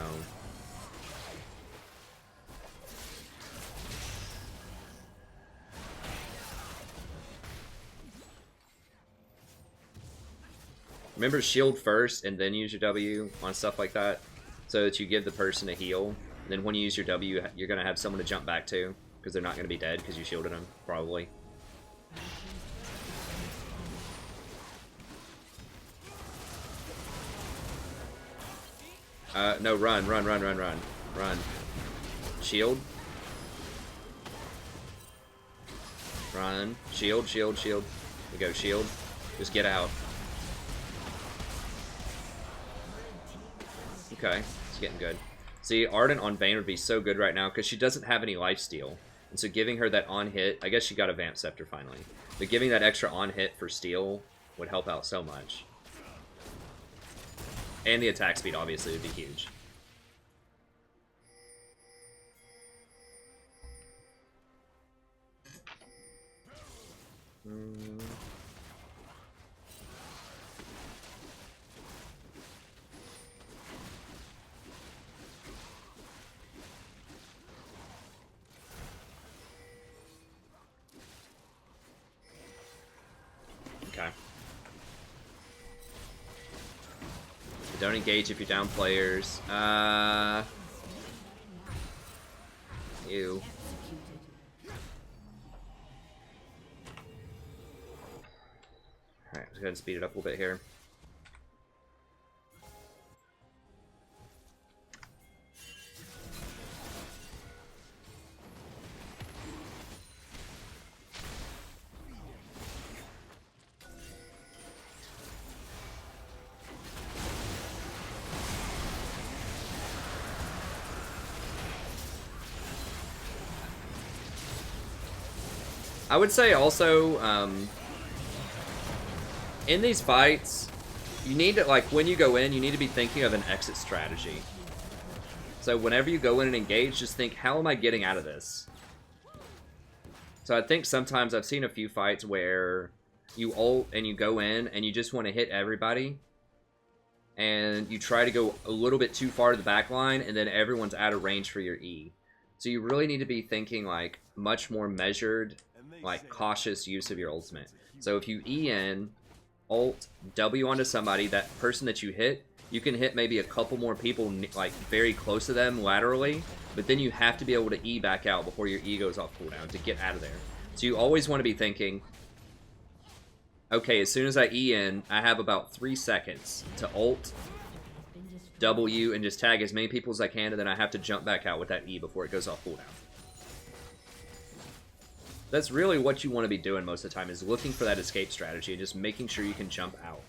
A: Remember, shield first and then use your W on stuff like that, so that you give the person a heal. And then when you use your W, you're going to have someone to jump back to, because they're not going to be dead because you shielded them, probably. No, run. Run. Shield. Run. Shield. We go, shield. Just get out. Okay, it's getting good. See, Ardent on Vayne would be so good right now, because she doesn't have any lifesteal. And so giving her that on-hit, I guess she got a Vamp Scepter finally. But giving that extra on-hit for steal would help out so much. And the attack speed, obviously, would be huge. Okay. Don't engage if you're down players. Ew. Alright, let's go ahead and speed it up a little bit here. I would say also, in these fights, you need to, like, when you go in, you need to be thinking of an exit strategy. So whenever you go in and engage, just think, how am I getting out of this? So I think sometimes I've seen a few fights where you ult and you go in and you just want to hit everybody. And you try to go a little bit too far to the back line, and then everyone's out of range for your E. So you really need to be thinking, like, much more measured, like, cautious use of your ultimate. So if you E in, ult, W onto somebody, that person that you hit, you can hit maybe a couple more people, like, very close to them laterally, but then you have to be able to E back out before your E goes off cooldown to get out of there. So you always want to be thinking, okay, as soon as I E in, I have about 3 seconds to ult, W, and just tag as many people as I can, and then I have to jump back out with that E before it goes off cooldown. That's really what you want to be doing most of the time, is looking for that escape strategy and just making sure you can jump out.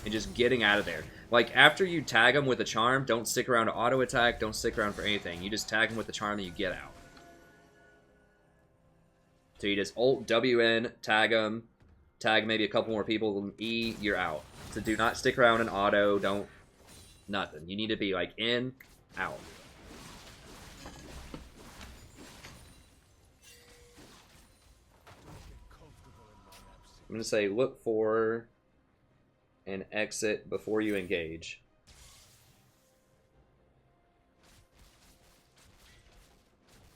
A: And just getting out of there. Like, after you tag them with a charm, don't stick around to auto attack, don't stick around for anything. You just tag them with the charm and you get out. So you just ult, W in, tag them, tag maybe a couple more people, E, you're out. So do not stick around in auto, don't, nothing. You need to be like in, out. I'm going to say look for an exit before you engage.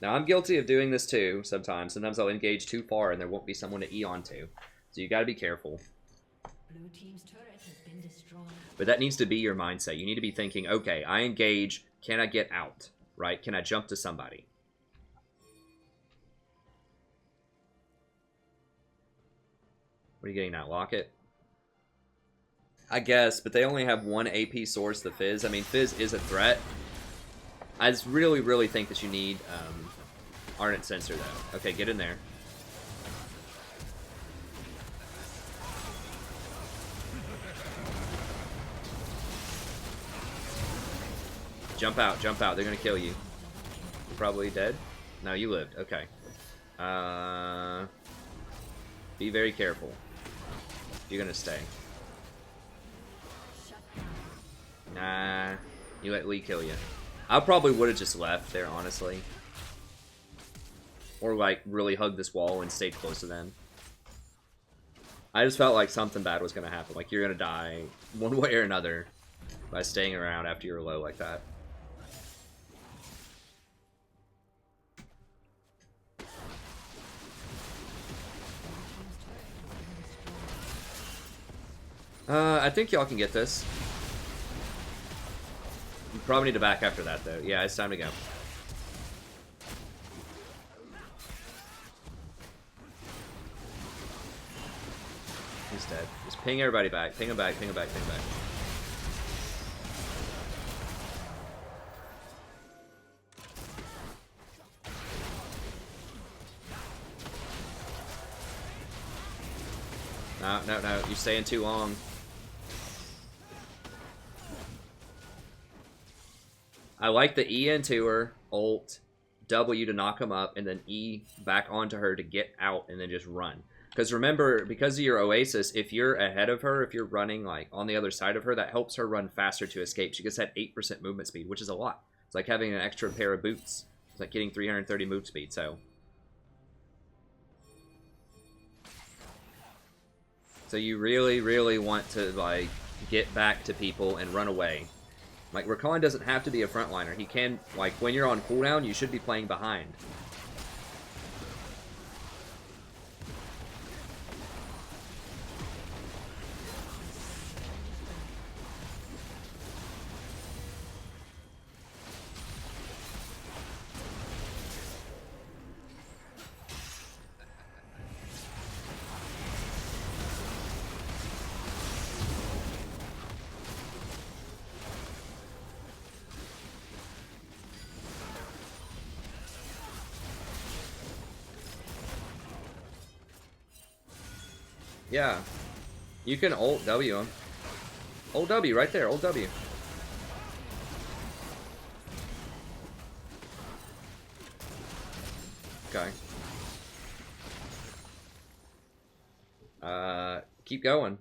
A: Now, I'm guilty of doing this too sometimes. Sometimes I'll engage too far and there won't be someone to E onto. So you gotta be careful.
B: Blue team's turret has been destroyed.
A: But that needs to be your mindset. You need to be thinking, okay, I engage, can I get out? Right? Can I jump to somebody? What are you getting now? Locket? I guess, but they only have one AP source, the Fizz. I mean, Fizz is a threat. I just really, really think that you need Ardent Sensor, though. Okay, get in there. Jump out, jump out. They're going to kill you. You're probably dead? No, you lived. Okay. Be very careful. You're going to stay. Nah. You let Lee kill you. I probably would have just left there, honestly. Or, like, really hugged this wall and stayed close to them. I just felt like something bad was going to happen. Like, you're going to die one way or another by staying around after you're low like that. I think y'all can get this. You probably need to back after that, though. Yeah, it's time to go. He's dead. Just ping everybody back. Ping him back, ping him back, ping him back. No, no, no. You're staying too long. I like the E into her, ult, W to knock him up, and then E back onto her to get out and then just run. Because remember, because of your Oasis, if you're ahead of her, if you're running like on the other side of her, that helps her run faster to escape. She gets that 8% movement speed, which is a lot. It's like having an extra pair of boots. It's like getting 330 move speed, so. So you really, really want to like get back to people and run away. Like, Rakan doesn't have to be a frontliner. He can, like, when you're on cooldown, you should be playing behind. Yeah. You can ult W him. Ult W right there, ult W. Okay. Keep going.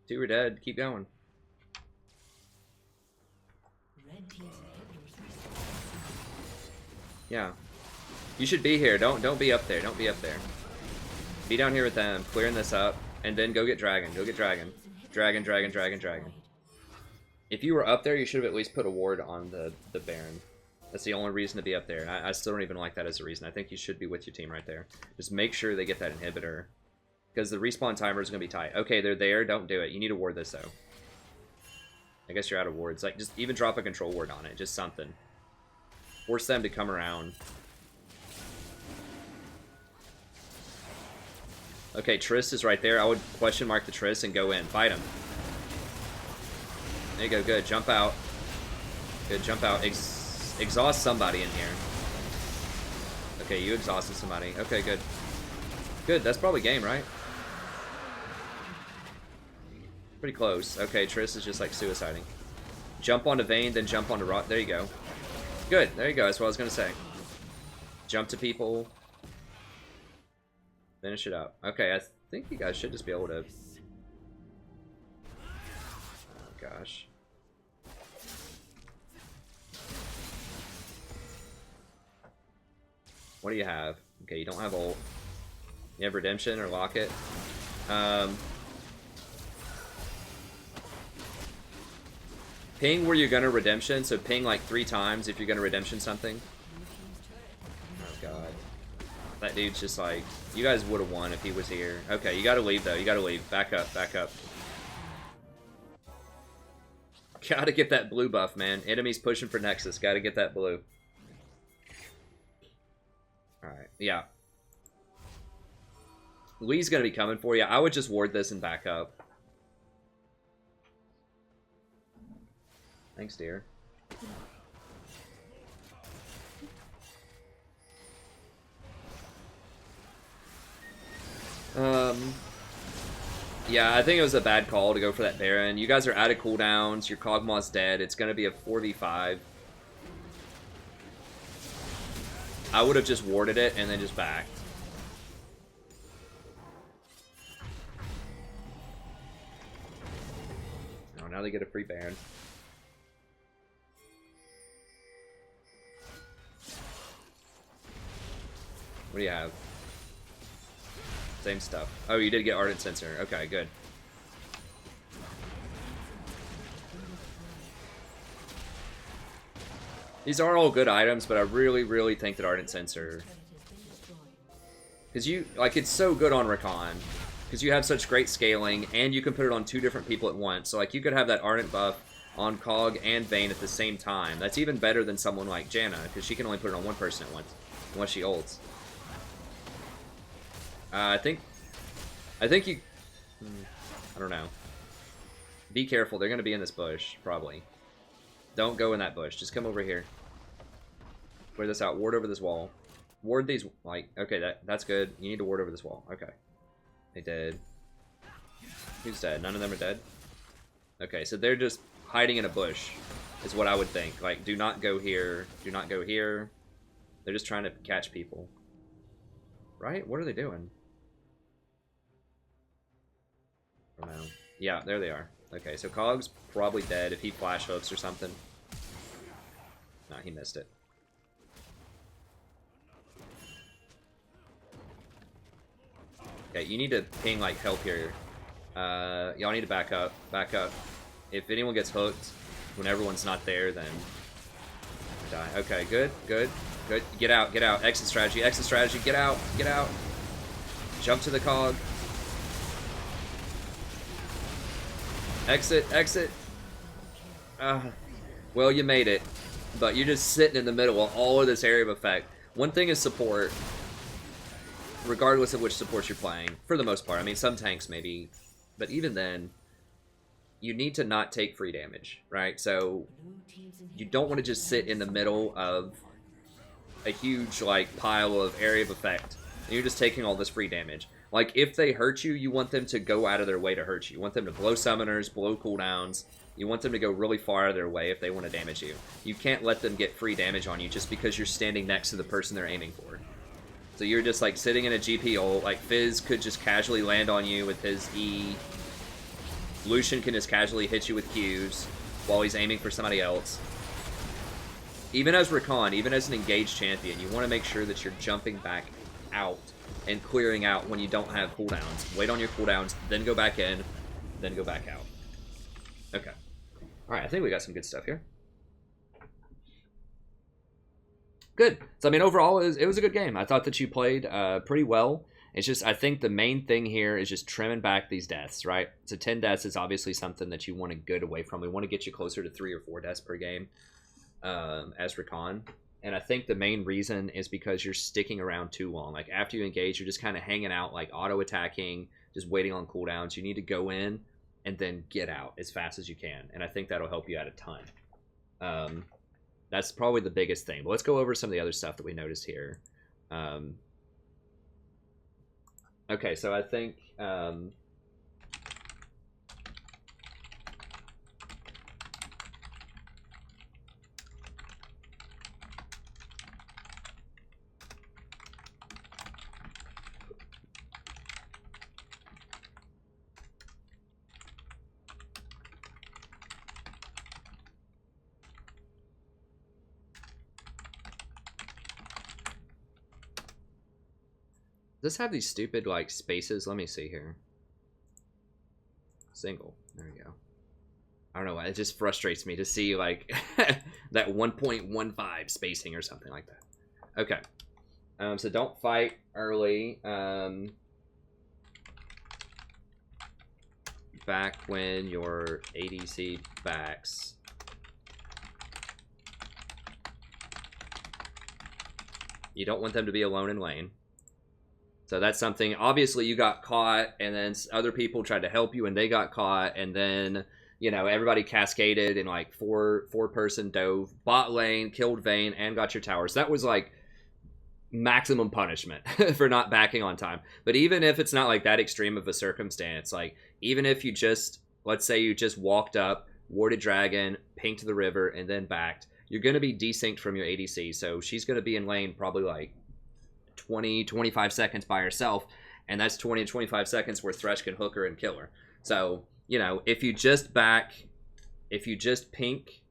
A: 2 are dead, keep going.
B: Red team's inhibitors
A: Yeah. You should be here. Don't be up there. Don't be up there. Be down here with them, clearing this up, and then go get Dragon. Go get Dragon. Dragon, Dragon, Dragon, Dragon. If you were up there, you should have at least put a ward on the Baron. That's the only reason to be up there. And I still don't even like that as a reason. I think you should be with your team right there. Just make sure they get that inhibitor. Because the respawn timer is going to be tight. Okay, they're there. Don't do it. You need to ward this, though. I guess you're out of wards. Like, just even drop a control ward on it. Just something. Force them to come around. Okay, Triss is right there. I would question mark the Triss and go in. Fight him. There you go. Good. Jump out. Good. Jump out. Exhaust somebody in here. Okay, you exhausted somebody. Okay, good. Good. That's probably game, right? Pretty close. Okay, Triss is just like suiciding. Jump onto Vayne, then jump onto Rock. There you go. Good. There you go. That's what I was going to say. Jump to people. Finish it up. Okay, I think you guys should just be able to... Oh, gosh. What do you have? Okay, you don't have ult. You have Redemption or Locket. Ping where you're gonna Redemption, so ping like 3 times if you're gonna Redemption something. Oh, God. That dude's just like... You guys would have won if he was here. Okay, you gotta leave, though. You gotta leave. Back up, back up. Gotta get that blue buff, man. Enemies pushing for Nexus. Gotta get that blue. Alright, yeah. Lee's gonna be coming for you. I would just ward this and back up. Thanks, dear. Yeah, I think it was a bad call to go for that Baron. You guys are out of cooldowns. Your Kog'Maw's dead. It's going to be a 4v5. I would have just warded it and then just backed. Oh, now they get a free Baron. What do you have? Same stuff. Oh, you did get Ardent Sensor. Okay, good. These are all good items, but I really, really think that Ardent Sensor... Because you... Like, it's so good on Rakan. Because you have such great scaling, and you can put it on 2 different people at once. So, like, you could have that Ardent buff on Cog and Vayne at the same time. That's even better than someone like Janna, because she can only put it on 1 person at once. Unless she ults. I think you... I don't know. Be careful. They're going to be in this bush, probably. Don't go in that bush. Just come over here. Clear this out. Ward over this wall. Ward these... Like, okay, that's good. You need to ward over this wall. Okay. They did. Who's dead? None of them are dead? Okay, so they're just hiding in a bush, is what I would think. Like, do not go here. Do not go here. They're just trying to catch people. Right? What are they doing? I don't know. Yeah, there they are. Okay, so Cog's probably dead if he flash hooks or something. No, he missed it. Okay, you need to ping, like, help here. Y'all need to back up. Back up. If anyone gets hooked when everyone's not there, then die. Okay, good, good, good. Get out, get out. Exit strategy, get out, get out. Jump to the Cog. Exit, exit. Well, you made it. But you're just sitting in the middle of all of this area of effect. One thing is support. Regardless of which supports you're playing. For the most part. I mean, some tanks maybe. But even then, you need to not take free damage, right? So, you don't want to just sit in the middle of a huge, like, pile of area of effect. And you're just taking all this free damage. Like, if they hurt you, you want them to go out of their way to hurt you. You want them to blow summoners, blow cooldowns. You want them to go really far out of their way if they want to damage you. You can't let them get free damage on you just because you're standing next to the person they're aiming for. So you're just, like, sitting in a GP ult. Like, Fizz could just casually land on you with his E. Lucian can just casually hit you with Qs while he's aiming for somebody else. Even as Rakan, even as an engaged champion, you want to make sure that you're jumping back out and clearing out when you don't have cooldowns. Wait on your cooldowns, then go back in, then go back out. Okay. Alright, I think we got some good stuff here. Good. So, I mean, overall, it was a good game. I thought that you played pretty well. It's just, I think the main thing here is just trimming back these deaths, right? So 10 deaths is obviously something that you want to get away from. We want to get you closer to 3 or 4 deaths per game as Rakan. And I think the main reason is because you're sticking around too long. Like after you engage, you're just kind of hanging out, like auto attacking, just waiting on cooldowns. You need to go in and then get out as fast as you can. And I think that'll help you out a ton. That's probably the biggest thing. But let's go over some of the other stuff that we noticed here. Okay, so I think does this have these stupid like spaces? Let me see here. Single. There we go. I don't know why. It just frustrates me to see like that 1.15 spacing or something like that. Okay. So don't fight early. Back when your ADC backs. You don't want them to be alone in lane. So that's something, obviously you got caught and then other people tried to help you and they got caught and then, you know, everybody cascaded and like four person dove bot lane, killed Vayne and got your towers. That was like maximum punishment for not backing on time. But even if it's not like that extreme of a circumstance, like even if you just, let's say you just walked up, warded dragon, pinked the river and then backed, you're going to be desynced from your ADC. So she's going to be in lane probably like 20-25 seconds by herself, and that's 20 to 25 seconds where Thresh can hook her and kill her. So, you know, if you just pink,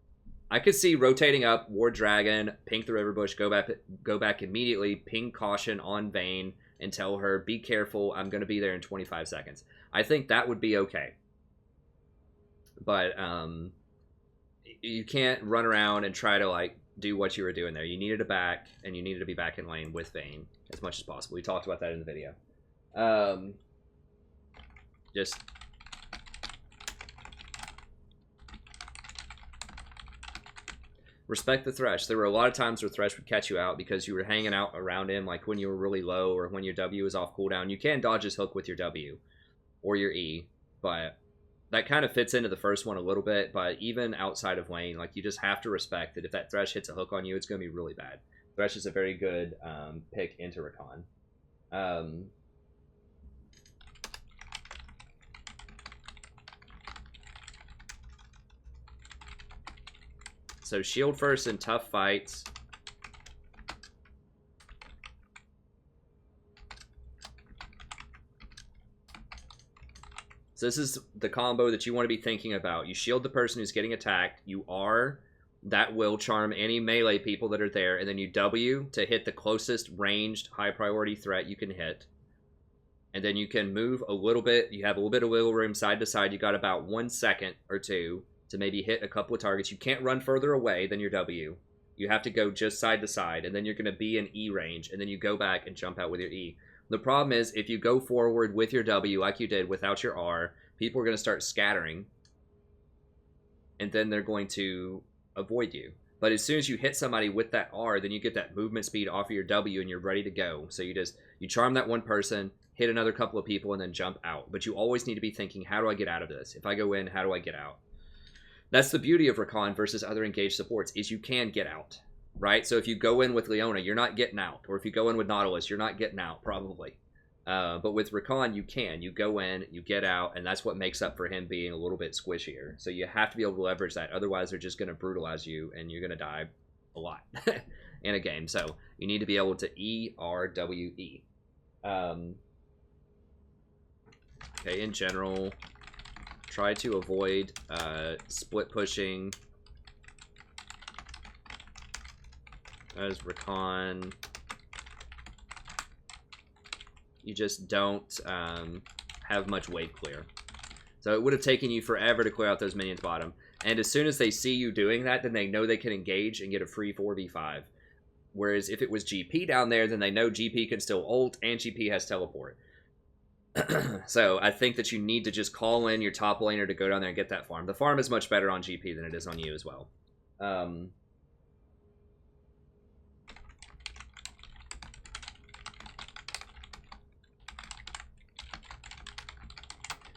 A: I could see rotating up, ward dragon, pink the river bush, go back immediately, ping caution on Vayne, and tell her, be careful, I'm going to be there in 25 seconds. I think that would be okay. But you can't run around and try to like do what you were doing there. You needed to back, and you needed to be back in lane with Vayne as much as possible. We talked about that in the video. Just respect the Thresh. There were a lot of times where Thresh would catch you out because you were hanging out around him, like when you were really low or when your W is off cooldown. You can dodge his hook with your W or your E, but that kind of fits into the first one a little bit. But even outside of lane, like you just have to respect that if that Thresh hits a hook on you, it's going to be really bad. Thresh is a very good pick into Rakan. So shield first in tough fights. So this is the combo that you want to be thinking about. You shield the person who's getting attacked. That will charm any melee people that are there. And then you W to hit the closest ranged high priority threat you can hit. And then you can move a little bit. You have a little bit of wiggle room side to side. You got about 1 second or two to maybe hit a couple of targets. You can't run further away than your W. You have to go just side to side. And then you're going to be in E range. And then you go back and jump out with your E. The problem is if you go forward with your W like you did without your R, people are going to start scattering. And then they're going to avoid you. But as soon as you hit somebody with that R, then you get that movement speed off of your W and you're ready to go. So you charm that one person, hit another couple of people, and then jump out. But you always need to be thinking, how do I get out of this? If I go in, how do I get out? That's the beauty of Rakan versus other engaged supports, is you can get out, right? So if you go in with Leona, you're not getting out. Or if you go in with Nautilus, you're not getting out, probably. But with Rakan, you can. You go in, you get out, and that's what makes up for him being a little bit squishier. So you have to be able to leverage that. Otherwise, they're just going to brutalize you, and you're going to die a lot in a game. So you need to be able to E-R-W-E. Okay, in general, try to avoid split pushing. As Rakan, you just don't have much wave clear. So it would have taken you forever to clear out those minions bottom. And as soon as they see you doing that, then they know they can engage and get a free 4v5. Whereas if it was GP down there, then they know GP can still ult and GP has teleport. So I think that you need to just call in your top laner to go down there and get that farm. The farm is much better on GP than it is on you as well.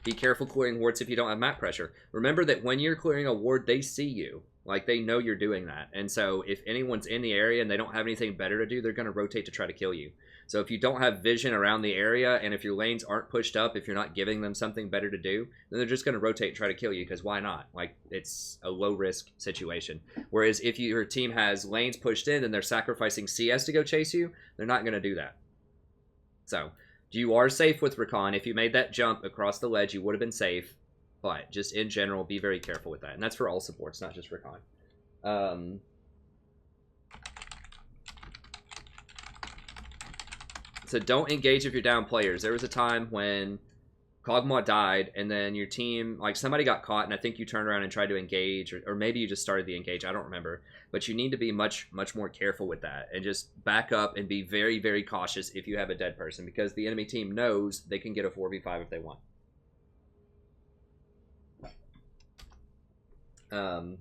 A: Be careful clearing wards if you don't have map pressure. Remember that when you're clearing a ward, they see you. Like, they know you're doing that. And so if anyone's in the area and they don't have anything better to do, they're going to rotate to try to kill you. So if you don't have vision around the area, and if your lanes aren't pushed up, if you're not giving them something better to do, then they're just going to rotate and try to kill you, because why not? Like, it's a low-risk situation. Whereas if your team has lanes pushed in and they're sacrificing CS to go chase you, they're not going to do that. So you are safe with Rakan. If you made that jump across the ledge, you would have been safe. But just in general, be very careful with that. And that's for all supports, not just Rakan. So don't engage if you're down players. There was a time when Kog'Maw died, and then your team, like somebody got caught, and I think you turned around and tried to engage, or maybe you just started the engage. I don't remember. But you need to be much more careful with that, and just back up and be very, very cautious if you have a dead person, because the enemy team knows they can get a 4v5 if they want. And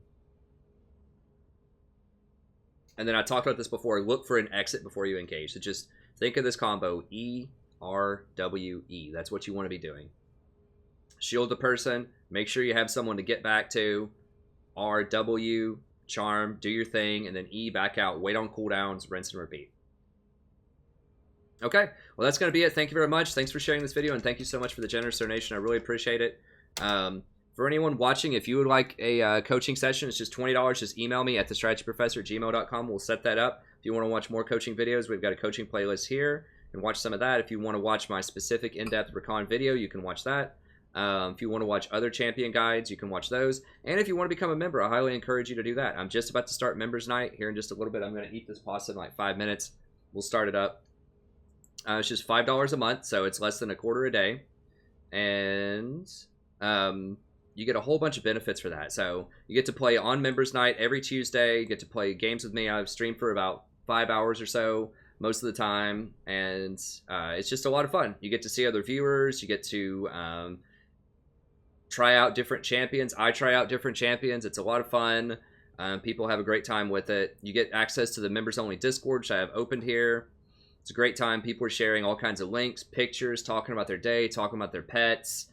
A: then I talked about this before. Look for an exit before you engage. So just think of this combo, E, R, W, E. That's what you want to be doing. Shield the person. Make sure you have someone to get back to. R, W, charm, do your thing, and then E, back out. Wait on cooldowns, rinse and repeat. Okay, well, that's going to be it. Thank you very much. Thanks for sharing this video, and thank you so much for the generous donation. I really appreciate it. For anyone watching, if you would like a coaching session, it's just $20. Just email me at thestrategyprofessor@gmail.com. We'll set that up. If you want to watch more coaching videos, we've got a coaching playlist here, and watch some of that. If you want to watch my specific in-depth Rakan video, you can watch that. If you want to watch other champion guides, you can watch those. And if you want to become a member, I highly encourage you to do that. I'm just about to start Members Night here in just a little bit. I'm going to eat this pasta in like 5 minutes. We'll start it up. It's just $5 a month, so it's less than a quarter a day. And you get a whole bunch of benefits for that. So you get to play on Members Night every Tuesday. You get to play games with me. I've streamed for about 5 hours or so most of the time, and it's just a lot of fun. You get to see other viewers. You get to try out different champions. I try out different champions. It's a lot of fun. People have a great time with it. You get access to the members-only Discord, which I have opened here. It's a great time. People are sharing all kinds of links, pictures, talking about their day, talking about their pets.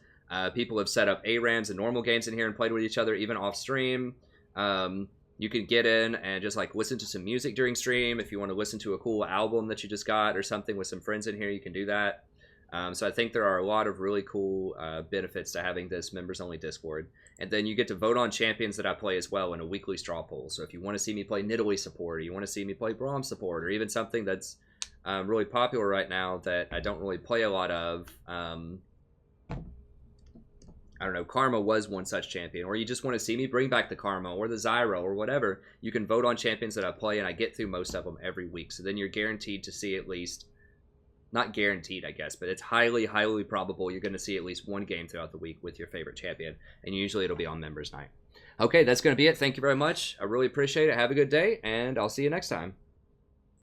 A: People have set up ARAMs and normal games in here and played with each other, even off stream. You can get in and just like listen to some music during stream. If you want to listen to a cool album that you just got or something with some friends in here, you can do that. So I think there are a lot of really cool benefits to having this members-only Discord. And then you get to vote on champions that I play as well in a weekly straw poll. So if you want to see me play Nidalee support, or you want to see me play Braum support, or even something that's really popular right now that I don't really play a lot of, I don't know, Karma was one such champion, or you just want to see me bring back the Karma or the Zyro or whatever, you can vote on champions that I play, and I get through most of them every week. So then you're guaranteed to see at least, not guaranteed, I guess, but it's highly, highly probable you're going to see at least one game throughout the week with your favorite champion, and usually it'll be on Members Night. Okay, that's going to be it. Thank you very much. I really appreciate it. Have a good day, and I'll see you next time.